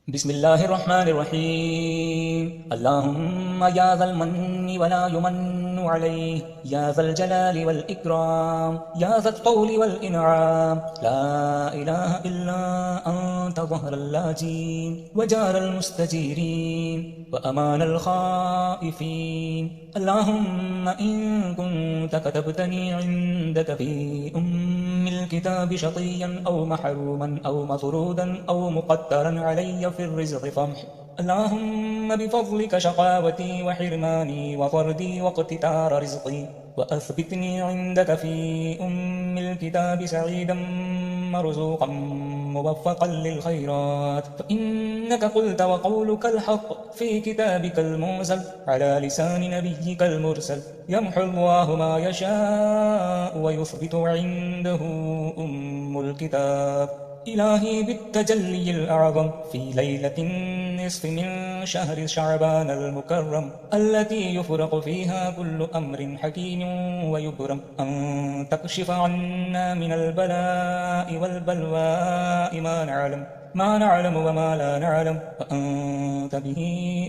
بسم الله الرحمن الرحيم. اللهم يا ذا المن ولا يمن عليه، يا ذا الجلال والإكرام، يا ذا الطول والإنعام، لا إله إلا أنت ظهر اللاجين وجار المستجيرين وأمان الخائفين. اللهم إن كنت كتبتني عندك في الكتاب شقيا أو محروما أو مطرودا أو مقدرا علي في الرزق فامح. اللهم بفضلك شقاوتي وحرماني وفردي واقتتار رزقي، وأثبتني عندك في الكتاب سعيدا مرزوقا موفقا للخيرات، فإنك قلت وقولك الحق في كتابك المنزل على لسان نبيك المرسل: يمحو الله ما يشاء ويثبت عنده الكتاب. إلهي بالتجلي الأعظم في ليلة النصف من شهر شعبان المكرم التي يفرق فيها كل أمر حكيم ويبرم، أن تكشف عنا من البلاء والبلواء ما نعلم وما لا نعلم، وأنت به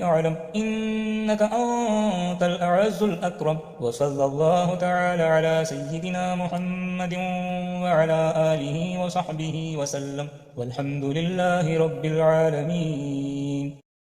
أعلم، إنك أنت الأعز الأكرم. وصلى الله تعالى على سيدنا محمد وعلى آله وصحبه وسلم، والحمد لله رب العالمين.